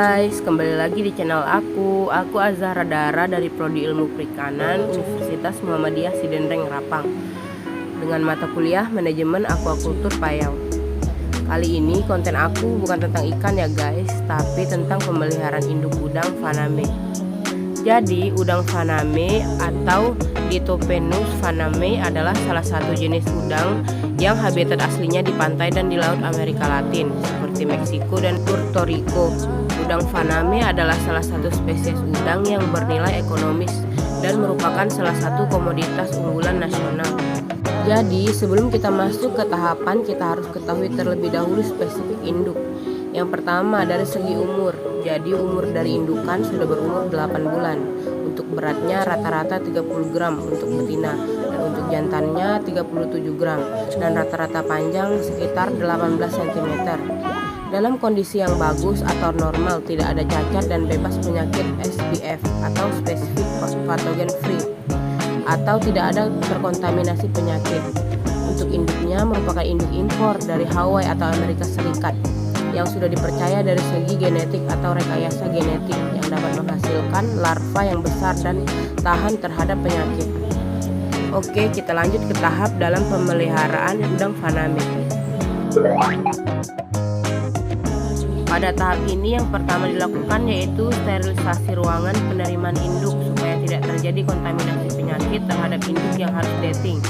guys, kembali lagi di channel aku. Aku Azahra Dara dari Prodi Ilmu Perikanan Universitas Muhammadiyah Sidenreng Rapang dengan mata kuliah Manajemen Aquaculture Payau. Kali ini konten aku bukan tentang ikan ya guys, tapi tentang pemeliharaan induk udang faname. Jadi udang faname atau Dithopenus faname adalah salah satu jenis udang yang habitat aslinya di pantai dan di laut Amerika Latin seperti Meksiko dan Puerto Rico. Udang faname adalah salah satu spesies udang yang bernilai ekonomis dan merupakan salah satu komoditas unggulan nasional. Jadi sebelum kita masuk ke tahapan, kita harus ketahui terlebih dahulu spesifik induk. Yang pertama dari segi umur. Jadi umur dari indukan sudah berumur 8 bulan. Untuk beratnya rata-rata 30 gram untuk betina dan untuk jantannya 37 gram dan rata-rata panjang sekitar 18 cm. Dalam kondisi yang bagus atau normal, tidak ada cacat dan bebas penyakit SPF atau Specific Pathogen Free, atau tidak ada terkontaminasi penyakit. Untuk induknya merupakan induk impor dari Hawaii atau Amerika Serikat yang sudah dipercaya dari segi genetik atau rekayasa genetik yang dapat menghasilkan larva yang besar dan tahan terhadap penyakit. Oke, kita lanjut ke tahap dalam pemeliharaan udang faname. Pada tahap ini yang pertama dilakukan yaitu sterilisasi ruangan penerimaan induk supaya tidak terjadi kontaminasi penyakit terhadap induk yang harus dating.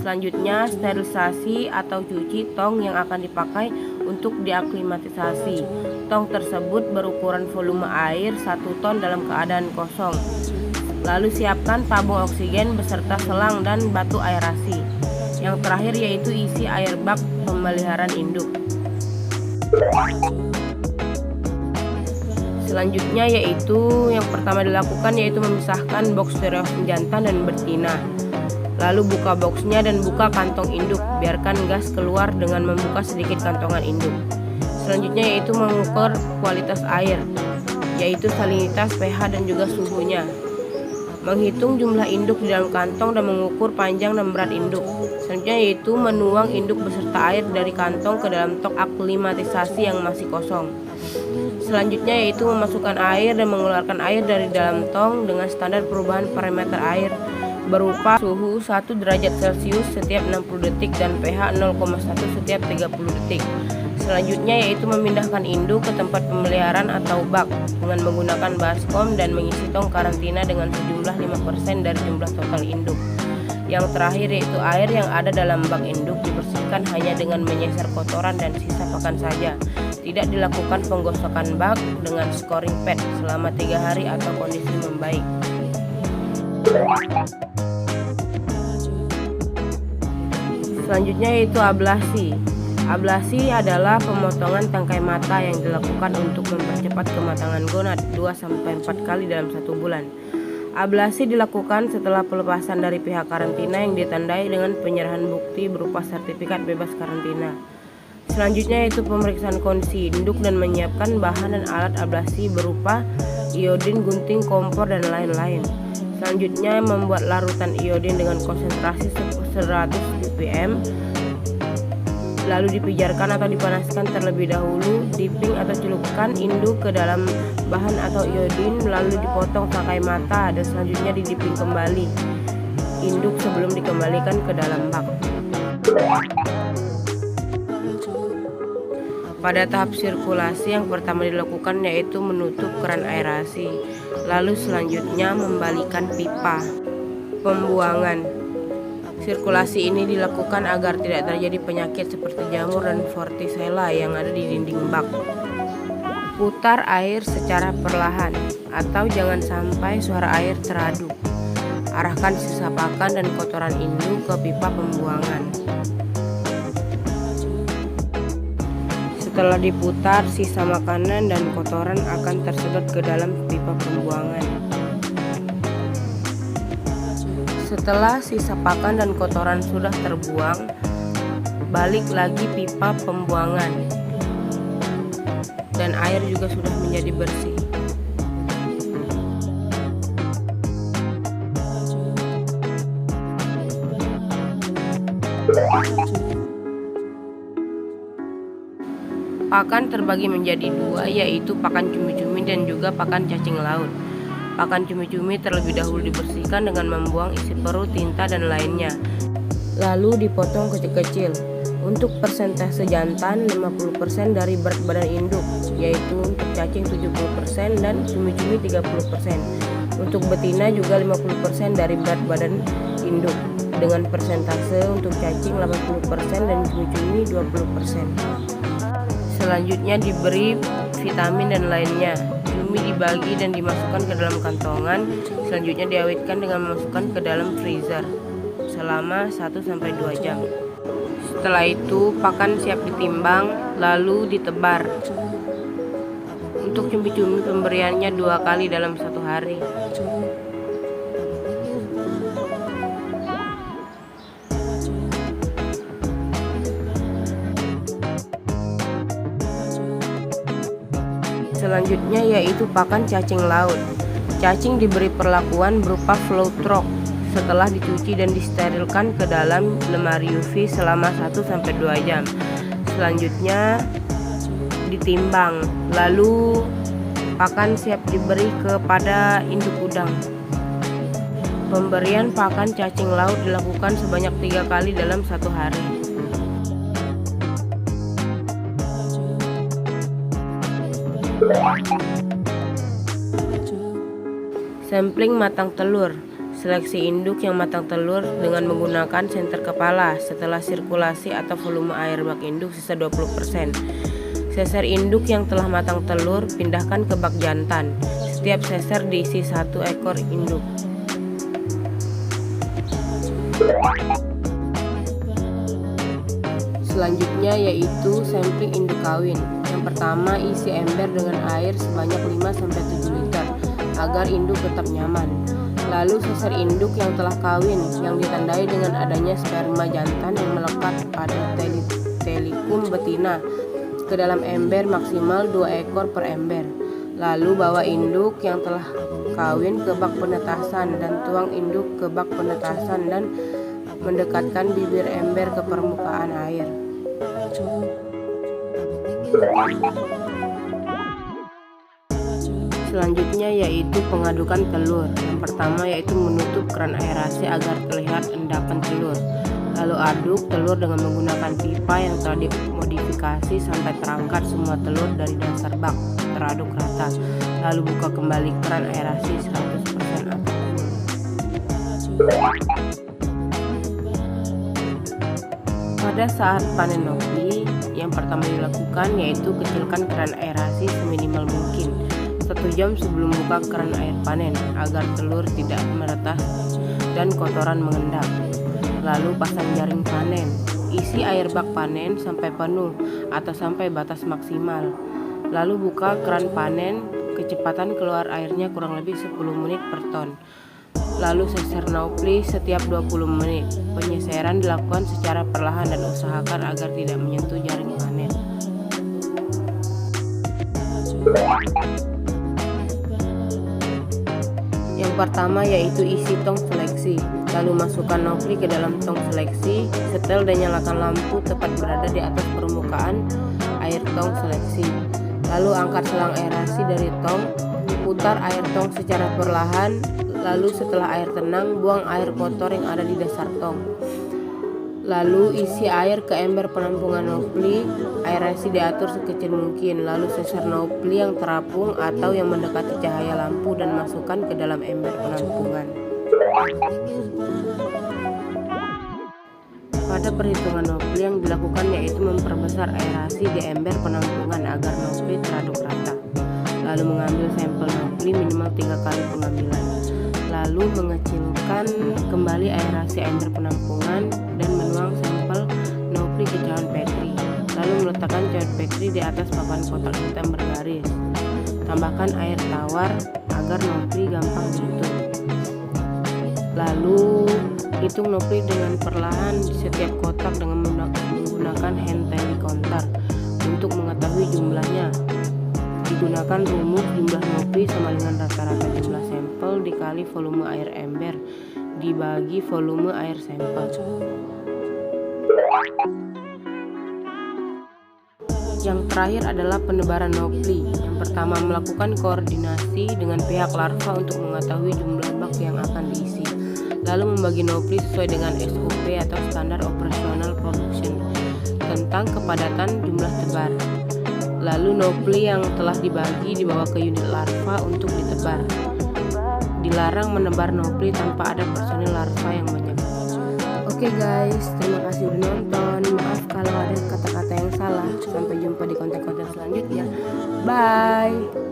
Selanjutnya sterilisasi atau cuci tong yang akan dipakai untuk diaklimatisasi. Tong tersebut berukuran volume air 1 ton dalam keadaan kosong. Lalu siapkan tabung oksigen beserta selang dan batu aerasi. Yang terakhir yaitu isi air bak pemeliharaan induk. Selanjutnya yaitu yang pertama dilakukan yaitu memisahkan box stereofoam jantan dan betina. Lalu buka boxnya dan buka kantong induk, biarkan gas keluar dengan membuka sedikit kantongan induk. Selanjutnya yaitu mengukur kualitas air, yaitu salinitas, pH dan juga suhunya. Menghitung jumlah induk di dalam kantong dan mengukur panjang dan berat induk. Selanjutnya yaitu menuang induk beserta air dari kantong ke dalam tok aklimatisasi yang masih kosong. Selanjutnya yaitu memasukkan air dan mengeluarkan air dari dalam tong dengan standar perubahan parameter air berupa suhu 1 derajat Celcius setiap 60 detik dan pH 0,1 setiap 30 detik. Selanjutnya yaitu memindahkan induk ke tempat pemeliharaan atau bak dengan menggunakan baskom dan mengisi tong karantina dengan sejumlah 5% dari jumlah total induk. Yang terakhir yaitu air yang ada dalam bak induk dibersihkan hanya dengan menyeser kotoran dan sisa pakan saja. Tidak dilakukan penggosokan bak dengan scoring pad selama 3 hari atau kondisi membaik. Selanjutnya yaitu ablasi. Ablasi adalah pemotongan tangkai mata yang dilakukan untuk mempercepat kematangan gonad 2-4 kali dalam 1 bulan. Ablasi dilakukan setelah pelepasan dari pihak karantina yang ditandai dengan penyerahan bukti berupa sertifikat bebas karantina. Selanjutnya yaitu pemeriksaan kondisi induk dan menyiapkan bahan dan alat ablasi berupa iodin, gunting, kompor dan lain-lain. Selanjutnya membuat larutan iodin dengan konsentrasi 100 ppm, lalu dipijarkan atau dipanaskan terlebih dahulu. Dipping atau celupkan induk ke dalam bahan atau iodin, lalu dipotong tangkai mata dan selanjutnya didipping kembali induk sebelum dikembalikan ke dalam bak. Pada tahap sirkulasi yang pertama dilakukan yaitu menutup keran aerasi, lalu selanjutnya membalikan pipa pembuangan. Sirkulasi ini dilakukan agar tidak terjadi penyakit seperti jamur dan vorticella yang ada di dinding bak. Putar air secara perlahan atau jangan sampai suara air teraduk. Arahkan sisa pakan dan kotoran induk ke pipa pembuangan. Setelah diputar, sisa makanan dan kotoran akan tersedot ke dalam pipa pembuangan. Setelah sisa pakan dan kotoran sudah terbuang, balik lagi pipa pembuangan dan air juga sudah menjadi bersih. Pakan terbagi menjadi 2, yaitu pakan cumi-cumi cumi-cumi dan juga pakan cacing laut. Pakan cumi-cumi terlebih dahulu dibersihkan dengan membuang isi perut, tinta, dan lainnya. Lalu dipotong kecil-kecil. Untuk persentase jantan 50% dari berat badan induk, yaitu untuk cacing 70% dan cumi-cumi 30%. Untuk betina juga 50% dari berat badan induk, dengan persentase untuk cacing 80% dan cumi-cumi 20%. Selanjutnya diberi vitamin dan lainnya. Cumi dibagi dan dimasukkan ke dalam kantongan. Selanjutnya diawetkan dengan memasukkan ke dalam freezer selama 1-2 jam. Setelah itu pakan siap ditimbang lalu ditebar. Untuk cumi-cumi pemberiannya 2 kali dalam 1 hari. Selanjutnya yaitu pakan cacing laut. Cacing diberi perlakuan berupa float rock setelah dicuci dan disterilkan ke dalam lemari UV selama 1-2 jam. Selanjutnya ditimbang, lalu pakan siap diberi kepada induk udang. Pemberian pakan cacing laut dilakukan sebanyak 3 kali dalam 1 hari. Sampling matang telur. Seleksi induk yang matang telur dengan menggunakan senter kepala setelah sirkulasi atau volume air bak induk sisa 20%. Seser induk yang telah matang telur pindahkan ke bak jantan. Setiap seser diisi 1 ekor induk. Selanjutnya yaitu sampling induk kawin. Yang pertama, isi ember dengan air sebanyak 5-7 liter agar induk tetap nyaman. Lalu seser induk yang telah kawin yang ditandai dengan adanya sperma jantan yang melekat pada telikum betina ke dalam ember maksimal 2 ekor per ember. Lalu bawa induk yang telah kawin ke bak penetasan dan tuang induk ke bak penetasan dan mendekatkan bibir ember ke permukaan air. Selanjutnya yaitu pengadukan telur. Yang pertama yaitu menutup keran aerasi agar terlihat endapan telur. Lalu aduk telur dengan menggunakan pipa yang telah dimodifikasi sampai terangkat semua telur dari dasar bak teraduk rata. Lalu buka kembali keran aerasi 100% atau full. Pada saat panen nopli, yang pertama dilakukan yaitu kecilkan keran aerasi seminimal mungkin 1 jam sebelum buka keran air panen agar telur tidak meretas dan kotoran mengendap. Lalu pasang jaring panen. Isi air bak panen sampai penuh atau sampai batas maksimal. Lalu buka keran panen, kecepatan keluar airnya kurang lebih 10 menit per ton. Lalu seser nopli setiap 20 menit. Penyeseran dilakukan secara perlahan dan usahakan agar tidak menyentuh jaring panen. Yang pertama yaitu isi tong seleksi. Lalu masukkan nopli ke dalam tong seleksi, setel dan nyalakan lampu tepat berada di atas permukaan air tong seleksi. Lalu angkat selang aerasi dari tong, putar air tong secara perlahan. Lalu setelah air tenang, buang air kotor yang ada di dasar tong. Lalu isi air ke ember penampungan nopli. Aerasi diatur sekecil mungkin. Lalu seser nopli yang terapung atau yang mendekati cahaya lampu dan masukkan ke dalam ember penampungan. Pada perhitungan nopli yang dilakukan yaitu memperbesar aerasi di ember penampungan agar nopli teraduk rata. Lalu mengambil sampel nopli minimal 3 kali pengambilan. Lalu mengecilkan kembali aerasi ember penampungan dan menuang sampel nopli ke cawan petri. Lalu meletakkan cawan petri di atas papan kotak hitam bergaris. Tambahkan air tawar agar nopli gampang ditutup. Lalu hitung nopli dengan perlahan di setiap kotak dengan menggunakan hand tally counter untuk mengetahui jumlahnya. Digunakan rumus jumlah nopli sama dengan rata-rata jumlah sampel dikali volume air ember dibagi volume air sampel. Yang terakhir adalah penebaran nopli. Yang pertama, melakukan koordinasi dengan pihak larva untuk mengetahui jumlah bak yang akan diisi, lalu membagi nopli sesuai dengan SOP atau standar operasional production tentang kepadatan jumlah tebar. Lalu nopli yang telah dibagi dibawa ke unit larva untuk ditebar. Dilarang menebar nopli tanpa ada personil larva yang banyak. Oke guys, terima kasih udah nonton. Maaf kalau ada kata-kata yang salah. Sampai jumpa di konten-konten selanjutnya. Bye.